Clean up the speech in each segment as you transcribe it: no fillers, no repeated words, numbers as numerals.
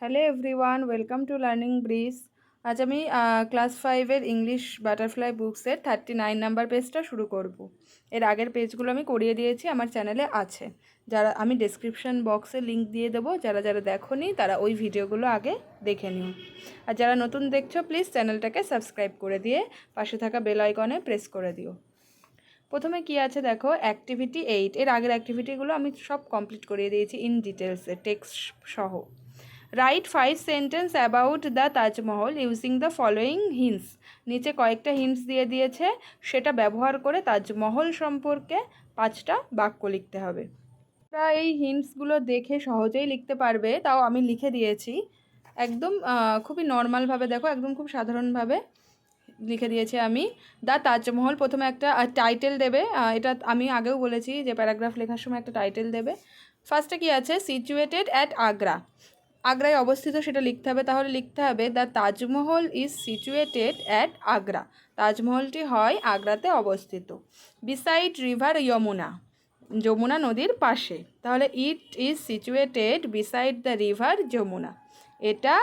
Hello everyone, welcome to learning bridge. আজ আমি class 5-এর English butterfly বুকসের 39 number পেজটা শুরু করব। এর আগের পেজগুলো আমি করিয়ে দিয়েছি, আমার চ্যানেলে আছে। যারা আমি ডেসক্রিপশন বক্সে লিংক দিয়ে দেবো, যারা যারা দেখোনি তারা ওই ভিডিওগুলো আগে দেখে নিও। আর যারা নতুন দেখছো প্লিজ চ্যানেলটাকে সাবস্ক্রাইব করে দিয়ে পাশে থাকা বেল আইকনে প্রেস করে দিও। প্রথমে কি আছে দেখো, অ্যাক্টিভিটি 8। এর আগের অ্যাক্টিভিটিগুলো আমি সব কমপ্লিট করিয়ে দিয়েছি ইন ডিটেলসে, টেক্সট সহ। Right 5 sentence about the Taj Mahal using the following hints. নিচে কয়েকটা হিন্টস দিয়ে দিয়েছে, সেটা ব্যবহার করে তাজমহল সম্পর্কে 5টা বাক্য লিখতে হবে। তোমরা এই হিন্টসগুলো দেখে সহজেই লিখতে পারবে, তাও আমি লিখে দিয়েছি একদম খুবই নর্মালভাবে। দেখো, একদম খুব সাধারণভাবে লিখে দিয়েছি আমি। দ্য তাজমহল, প্রথমে একটা টাইটেল দেবে। এটা আমি আগেও বলেছি যে প্যারাগ্রাফ লেখার সময় একটা টাইটেল দেবে। ফার্স্টে কি আছে, সিচুয়েটেড অ্যাট আগ্রা, আগ্রায় অবস্থিত সেটা লিখতে হবে। তাহলে লিখতে হবে the Taj Mahal is situated at Agra, তাজমহলটি হয় আগ্রাতে অবস্থিত। বিসাইড রিভার যমুনা, যমুনা নদীর পাশে, তাহলে it is situated beside the river Yamuna, এটা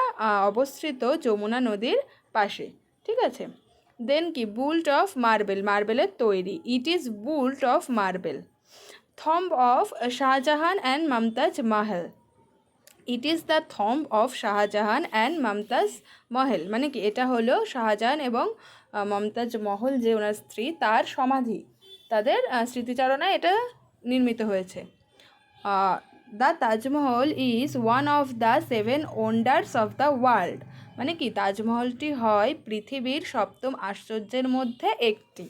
অবস্থিত যমুনা নদীর পাশে। ঠিক আছে। দেন কি, বুল্ট অফ মার্বেল, মার্বেলের তৈরি, it is built of marble. Tomb of Shah Jahan and Mumtaz Mahal, it is the tomb of Shah Jahan and Mumtaz Mahal, মানে কি এটা হলো শাহজাহান এবং মমতাজ মহল যে ওনার স্ত্রী, তার সমাধি, তাদের স্মৃতিচারণায় এটা নির্মিত হয়েছে। The Taj Mahal is one of the 7 wonders of the world, মানে কি তাজমহলটি হয় পৃথিবীর 7ম আশ্চর্যের মধ্যে একটি।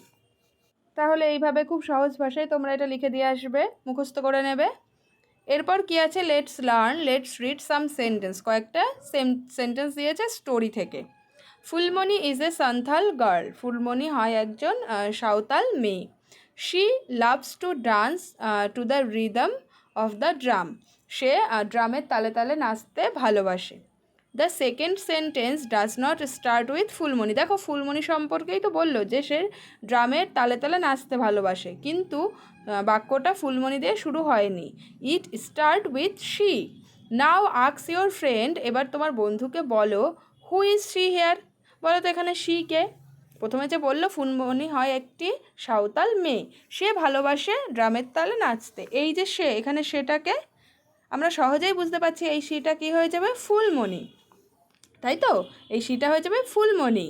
তাহলে এইভাবে খুব সহজ ভাষায় তোমরা এটা লিখে দিয়ে আসবে, মুখস্থ করে নেবে। এরপর কি আছে, let's learn, let's read some sentence, কয়েকটা সেন্টেন্স দিয়েছে স্টোরি থেকে। Phulmoni is a Santhal girl, Phulmoni হয় একজন সাঁওতাল মেয়ে। She loves to dance to the rhythm of the drum, সে ড্রামের তালে তালে নাচতে ভালোবাসে। The second sentence does not start with Phulmoni, দেখো ফুলমণি সম্পর্কেই তো বললো যে সে ড্রামের তালে তালে নাচতে ভালোবাসে, কিন্তু বাক্যটা ফুলমণি দিয়ে শুরু হয়নি। It start with she. Now আক্স ইয়োর ফ্রেন্ড, এবার তোমার বন্ধুকে বলো, হু ইজ শি হেয়ার, বলো তো এখানে শি কে। প্রথমে যে বললো ফুলমণি হয় একটি সাঁওতাল মেয়ে, সে ভালোবাসে ড্রামের তালে নাচতে, এই যে সে, এখানে সেটাকে আমরা সহজেই বুঝতে পারছি এই শিটা কী হয়ে যাবে, ফুলমণি, তাই তো, এই শিটা হয়ে যাবে Phulmoni.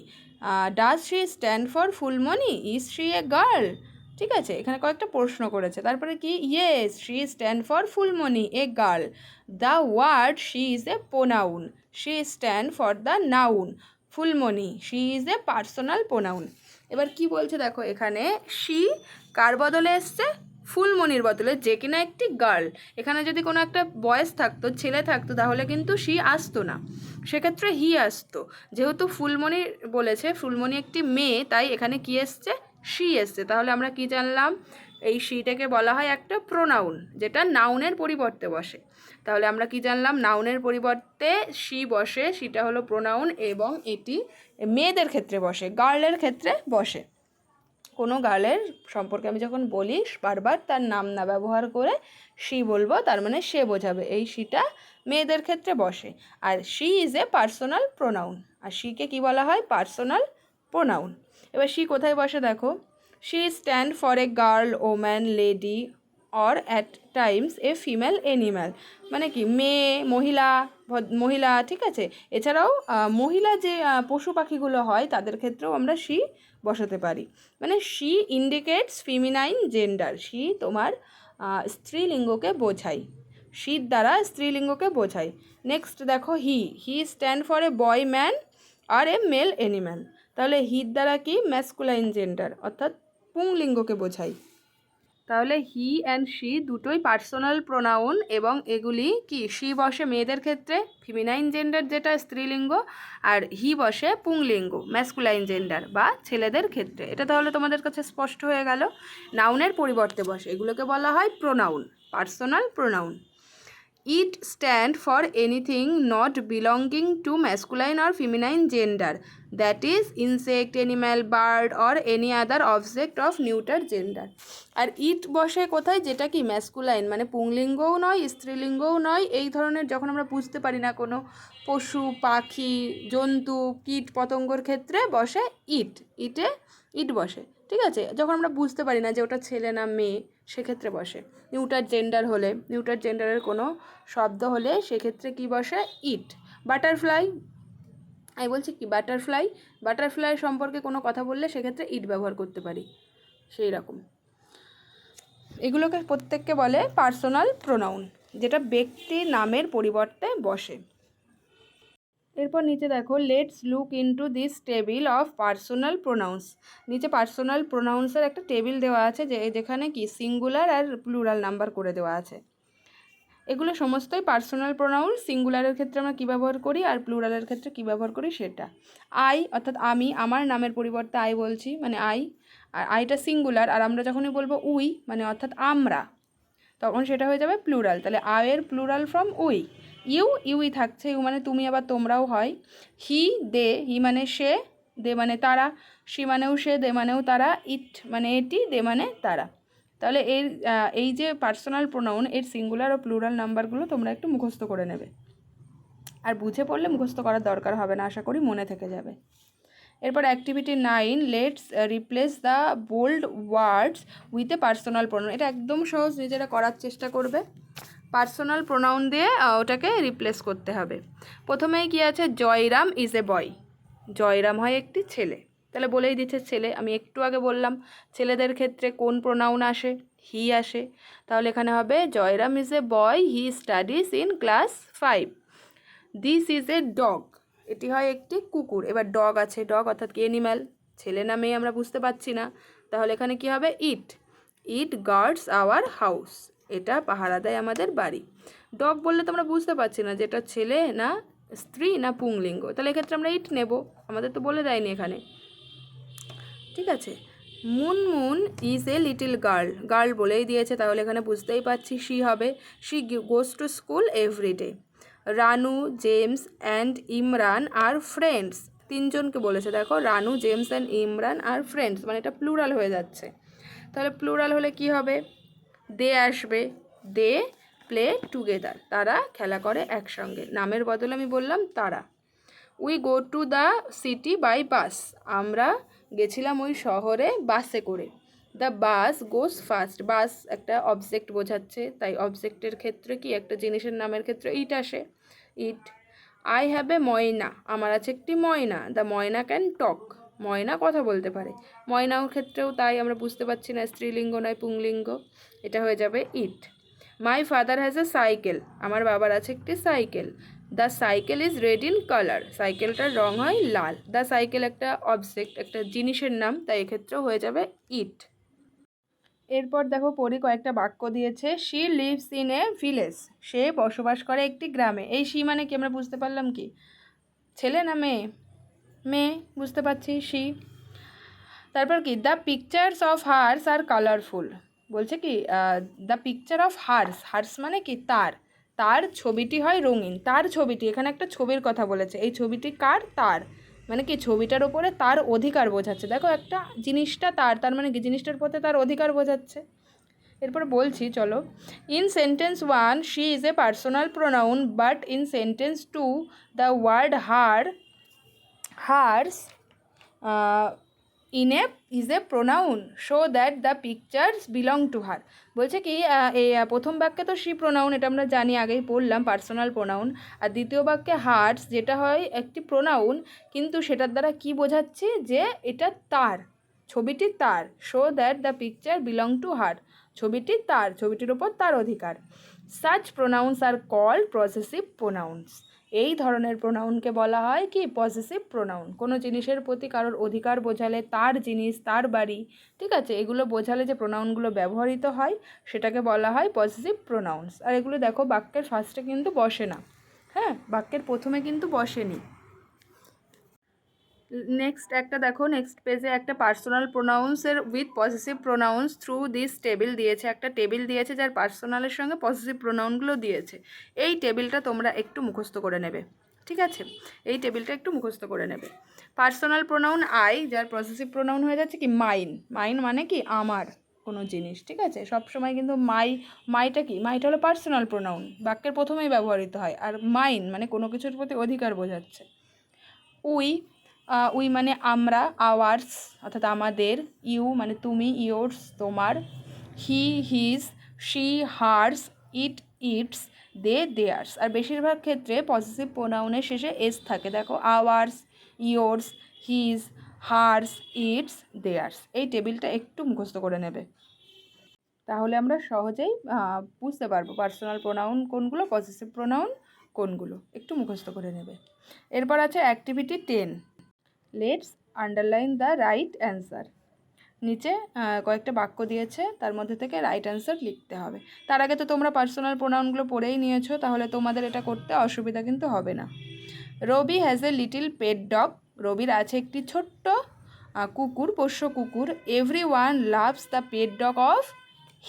Does she stand for Phulmoni, is she a girl, ঠিক আছে। এখানে কয়েকটা প্রশ্ন করেছে, তারপরে কি, yes she stand for Phulmoni a girl. The word she is a pronoun, she stand for the noun Phulmoni, she is a personal pronoun. এবার কি বলছে দেখো, এখানে শি কার বদলে এসছে, ফুলমণির বদলে, যে কিনা একটি গার্ল। এখানে যদি কোনো একটা বয়েস থাকতো, ছেলে থাকতো, তাহলে কিন্তু শি আসতো না, সেক্ষেত্রে হি আসতো। যেহেতু ফুলমণি বলেছে, ফুলমণি একটি মেয়ে, তাই এখানে কি এসছে, শি এসছে। তাহলে আমরা কি জানলাম, এই শিটাকে বলা হয় একটা প্রোনাউন, যেটা নাউনের পরিবর্তে বসে। তাহলে আমরা কি জানলাম, নাউনের পরিবর্তে শি বসে, সেটা হলো প্রোনাউন, এবং এটি মেয়েদের ক্ষেত্রে বসে, গার্লের ক্ষেত্রে বসে। কোনো গার্লের সম্পর্কে আমি যখন বলি বারবার তার নাম না ব্যবহার করে শি বলবো, তার মানে সে বোঝাবে, এই শিটা মেয়েদের ক্ষেত্রে বসে। আর she is a personal pronoun, আর শিকে কি বলা হয়, পার্সোনাল প্রোনাউন। এবার শি কোথায় বসে দেখো, she stand for a girl, woman, lady or at Times a female animal, মানে কি মেয়ে, মহিলা, মহিলা, ঠিক আছে। এছাড়াও মহিলা যে পশু পাখিগুলো হয় তাদের ক্ষেত্রেও আমরা শি বসাতে পারি, মানে she indicates feminine gender, she তোমার স্ত্রীলিঙ্গকে বোঝায়, শির দ্বারা স্ত্রীলিঙ্গকে বোঝায়। নেক্সট দেখো, he stand for a boy, man আর এ মেল অ্যানিম্যাল, তাহলে হির দ্বারা কি ম্যাসকুলাইন জেন্ডার অর্থাৎ পুংলিঙ্গকে বোঝায়। তাহলে হি অ্যান্ড শি দুটোই পার্সোনাল প্রোনাউন, এবং এগুলি কি, শি বসে মেয়েদের ক্ষেত্রে ফিমিনাইন জেন্ডার যেটা স্ত্রীলিঙ্গ, আর হি বসে পুংলিঙ্গ ম্যাসকুলাইন জেন্ডার বা ছেলেদের ক্ষেত্রে। এটা তাহলে তোমাদের কাছে স্পষ্ট হয়ে গেল, নাউনের পরিবর্তে বসে, এগুলোকে বলা হয় pronoun, personal pronoun. It stand for anything not belonging to masculine or feminine gender, that is insect, animal, bird or any other object of neuter gender. আর ইট বসে কোথায়, যেটা কি ম্যাসকুলাইন মানে পুংলিঙ্গও নয় স্ত্রীলিঙ্গও নয়, এই ধরনের যখন আমরা বুঝতে পারি না কোনো পশু পাখি জন্তু কীট পতঙ্গর ক্ষেত্রে বসে ইট, ইট বসে। ঠিক আছে, যখন আমরা বুঝতে পারি না যে ওটা ছেলে না মেয়ে সেক্ষেত্রে বসে। নিউটার জেন্ডার হলে, নিউটার জেন্ডারের কোনো শব্দ হলে সেক্ষেত্রে কি বসে, ইট। বাটারফ্লাই, আমি বলছি কি বাটারফ্লাই সম্পর্কে কোনো কথা বললে সেক্ষেত্রে ইট ব্যবহার করতে পারি, সেই রকম। এগুলোকে প্রত্যেককে বলে পার্সোনাল প্রোনাউন, যেটা ব্যক্তি নামের পরিবর্তে বসে। এরপর নিচে দেখো, let's look into this table of personal pronouns. নিচে পার্সোনাল প্রোনাউন্সের একটা টেবিল দেওয়া আছে, যেখানে কি সিঙ্গুলার আর প্লুরাল নাম্বার করে দেওয়া আছে। এগুলো সমস্তই পার্সোনাল প্রোনাউন। সিঙ্গুলারের ক্ষেত্রে আমরা কী ব্যবহার করি আর প্লুরালের ক্ষেত্রে কী ব্যবহার করি সেটা। আই অর্থাৎ আমি, আমার নামের পরিবর্তে আই বলছি মানে আই, আর আইটা সিঙ্গুলার। আর আমরা যখনই বলবো উই মানে অর্থাৎ আমরা, তখন সেটা হয়ে যাবে প্লুরাল। তাহলে আয়ের প্লুরাল ফ্রম উই। ইউই থাকছে, ইউ মানে তুমি আবার তোমরাও হয়। হি দে, হি মানে সে, দে মানে তারা, সি মানেও সে, দে মানেও তারা, ইট মানে এটি, দে মানে তারা। তাহলে এই যে পার্সোনাল প্রোনাউন এর সিঙ্গুলার ও প্লুরাল নাম্বারগুলো তোমরা একটু মুখস্থ করে নেবে, আর বুঝে পড়লে মুখস্থ করার দরকার হবে না, আশা করি মনে থেকে যাবে। এরপর activity 9, let's replace the bold words with a personal pronoun. এটা একদম সহজ, নিজেরা করার চেষ্টা করবে। পার্সোনাল প্রোনাউন দিয়ে ওটাকে রিপ্লেস করতে হবে। প্রথমেই কি আছে, জয়রাম ইজ এ বয়। জয়রাম হয় একটি ছেলে, তাহলে বলেই দিচ্ছে ছেলে। আমি একটু আগে বললাম ছেলেদের ক্ষেত্রে কোন প্রোনাউন আসে, হি আসে। তাহলে এখানে হবে Jayram is a boy, he studies in class 5। This is a dog, এটি হয় একটি কুকুর। এবার ডগ আছে, ডগ অর্থাৎ কি অ্যানিম্যাল, ছেলে না মেয়ে আমরা বুঝতে পারছি না, তাহলে এখানে কি হবে, ইট গার্ডস আওয়ার হাউস, এটা পাহারা দেয় আমাদের বাড়ি। ডগ বললে তো আমরা বুঝতে পারছি না যে এটা ছেলে না স্ত্রী না পুংলিঙ্গ, তাহলে এক্ষেত্রে আমরা ইট নেব, আমাদের তো বলে দেয়নি এখানে। ঠিক আছে, Munmun is a little girl, girl বলেই দিয়েছে, তাহলে এখানে বুঝতেই পারছি শি হবে। She goes to school everyday. Ranu, James and Imran are friends, তিনজনকে বলেছে দেখো, Ranu, James and Imran are friends, মানে এটা প্লুরাল হয়ে যাচ্ছে। তাহলে প্লুরাল হলে কি হবে, দে আসবে, দে প্লে টুগেদার, তারা খেলা করে একসঙ্গে, নামের বদলে আমি বললাম তারা। We go to the city by bus, আমরা গেছিলাম ওই শহরে বাসে করে। দ্য বাস গোস ফাস্ট, বাস একটা অবজেক্ট বোঝাচ্ছে, তাই অবজেক্টের ক্ষেত্রে কি একটা জিনিসের নামের ক্ষেত্রে ইট আসে, ইট। আই হ্যাভ এ ময়না, আমার আছে একটি ময়না। দ্য ময়না ক্যান টক, ময়না কথা বলতে পারে। ময়নার ক্ষেত্রেও তাই, আমরা বুঝতে পারছি না স্ত্রীলিঙ্গ নয় পুংলিঙ্গ, এটা হয়ে যাবে it. My father has a cycle, আমার বাবার আছে একটি cycle. The cycle is red in colour, সাইকেলটার রং হয় লাল। দ্য সাইকেল একটা অবজেক্ট, একটা জিনিসের নাম, তাই এক্ষেত্রেও হয়ে যাবে ইট। এরপর দেখো পড়ি, কয়েকটা বাক্য দিয়েছে। She lives in a village, সে বসবাস করে একটি গ্রামে। এই শি মানে কি আমরা বুঝতে পারলাম কি, ছেলে না মেয়ে, মেয়ে বুঝতে পারছি, শি। তারপর কি, the pictures of hers are colourful, বলছে কি দ্য পিকচার অফ হার্স মানে কি তার ছবিটি হয় রঙিন, তার ছবিটি, এখানে একটা ছবির কথা বলেছে, এই ছবিটি কার, তার মানে কি ছবিটার ওপরে তার অধিকার বোঝাচ্ছে। দেখো একটা জিনিসটা তার মানে কি জিনিসটার প্রতি তার অধিকার বোঝাচ্ছে। এরপর বলছি চলো, in sentence 1 she is a personal pronoun, but in sentence 2 the word hers is a pronoun show that the pictures belong to her। বলছে কি এই প্রথম বাক্যে তো শি প্রোনাউন, এটা আমরা জানি, আগেই পড়লাম পার্সোনাল প্রোনাউন। আর দ্বিতীয় বাক্যে হার্স, যেটা হয় একটি প্রোনাউন, কিন্তু সেটার দ্বারা কি বোঝাচ্ছি যে এটা তার, ছবিটি তার। Show that the picture belong to her, ছবিটি তার, ছবিটির ওপর তার অধিকার। Such pronouns are called possessive pronouns, এই ধরনের প্রোনাউনকে বলা হয় কি পসেসিভ প্রোনাউন। কোনো জিনিসের প্রতি কারোর অধিকার বোঝালে, তার জিনিস, তার বাড়ি, ঠিক আছে, এগুলো বোঝালে যে প্রোনাউনগুলো ব্যবহৃত হয় সেটাকে বলা হয় পসেসিভ প্রোনাউন্স। আর এগুলো দেখো বাক্যের ফার্স্টে কিন্তু বসে না, হ্যাঁ, বাক্যের প্রথমে কিন্তু বসেনি। নেক্সট একটা দেখো, নেক্সট পেজে একটা পার্সোনাল প্রোনাউন্সের with possessive pronouns through this table দিয়েছে, একটা টেবিল দিয়েছে যার পার্সোনালের সঙ্গে পসেসিভ প্রোনাউনগুলো দিয়েছে। এই টেবিলটা তোমরা একটু মুখস্থ করে নেবে, ঠিক আছে? এই টেবিলটা একটু মুখস্থ করে নেবে। পার্সোনাল প্রোনাউন আই, যার পসেসিভ প্রোনাউন হয়ে যাচ্ছে কি মাইন। মাইন মানে কি আমার কোনো জিনিস, ঠিক আছে? সবসময় কিন্তু মাইটা কি, মাইটা হলো পার্সোনাল প্রোনাউন, বাক্যের প্রথমেই ব্যবহৃত হয়। আর মাইন মানে কোনো কিছুর প্রতি অধিকার বোঝাচ্ছে। উই, উই মানে আমরা, আওয়ার্স অর্থাৎ আমাদের, ইউ মানে তুমি, ইয়োর্স তোমার, he his, she hers, it its, they theirs. আর বেশিরভাগ ক্ষেত্রে পসেসিভ প্রোনাউনের শেষে এস থাকে, দেখো ours, yours, his, hers, its, theirs. এই টেবিলটা একটু মুখস্থ করে নেবে, তাহলে আমরা সহজেই বুঝতে পারবো পার্সোনাল প্রোনাউন কোনগুলো, পসেসিভ প্রোনাউন কোনগুলো। একটু মুখস্থ করে নেবে। এরপর আছে activity 10, let's underline the right answer. নিচে কয়েকটা বাক্য দিয়েছে, তার মধ্যে থেকে রাইট অ্যান্সার লিখতে হবে। তার আগে তো তোমরা পার্সোনাল প্রোনাউনগুলো পড়েই নিয়েছো, তাহলে তোমাদের এটা করতে অসুবিধা কিন্তু হবে না। Rabi has a little pet dog, রবির আছে একটি ছোট্ট কুকুর, পোষ্য কুকুর। Everyone loves the pet dog of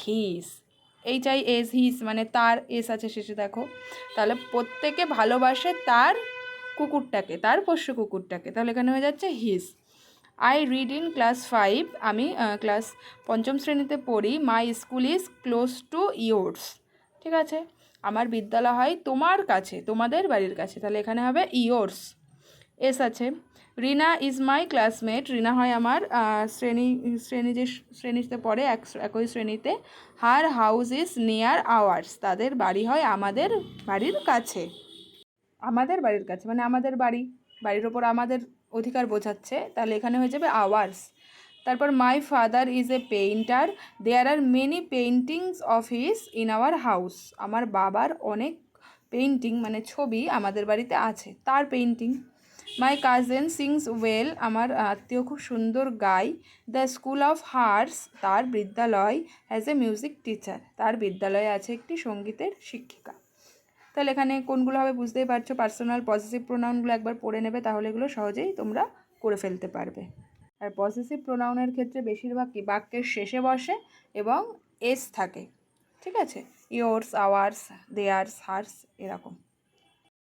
his, HIS, his মানে তার, এস আছে শেষে দেখো। তাহলে প্রত্যেকে ভালোবাসে তার কুকুরটাকে, তার পোষ্য কুকুরটাকে, তাহলে এখানে হয়ে যাচ্ছে his. I read in class 5, আমি ক্লাস 5ম শ্রেণীতে পড়ি। My school is close two yours, ঠিক আছে? আমার বিদ্যালয় হয় তোমার কাছে, তোমাদের বাড়ির কাছে, তাহলে এখানে হবে ইয়োর্স, এস আছে। রিনা ইজ মাই ক্লাসমেট, রিনা হয় আমার শ্রেণীতে পড়ে, একই শ্রেণীতে। Her house is near hours, তাদের বাড়ি হয় আমাদের বাড়ির কাছে। আমাদের বাড়ির কাছে মানে আমাদের বাড়ি, বাড়ির ওপর আমাদের অধিকার বোঝাচ্ছে, তাহলে এখানে হয়ে যাবে আওয়ার্স। তারপর my father is a painter, there are many paintings of his in our house, আমার বাবার অনেক পেইন্টিং মানে ছবি আমাদের বাড়িতে আছে, তার painting. My cousin sings well, আমার আত্মীয় খুব সুন্দর গায়। দ্য স্কুল অফ হার্স, তার বিদ্যালয়। হ্যাজ এ মিউজিক টিচার, তার বিদ্যালয়ে আছে একটি সঙ্গীতের শিক্ষিকা। তাহলে এখানে কোনগুলো হবে বুঝতেই পারছো। পার্সোনাল পসেসিভ প্রোনাউনগুলো একবার পড়ে নেবে, তাহলে এগুলো সহজেই তোমরা করে ফেলতে পারবে। আর পসেসিভ প্রোনাউনের ক্ষেত্রে বেশিরভাগ কি বাক্যের শেষে বসে এবং এস থাকে, ঠিক আছে? ইয়োর্স, আওয়ার্স, দেয়ার্স, হার্স, এরকম।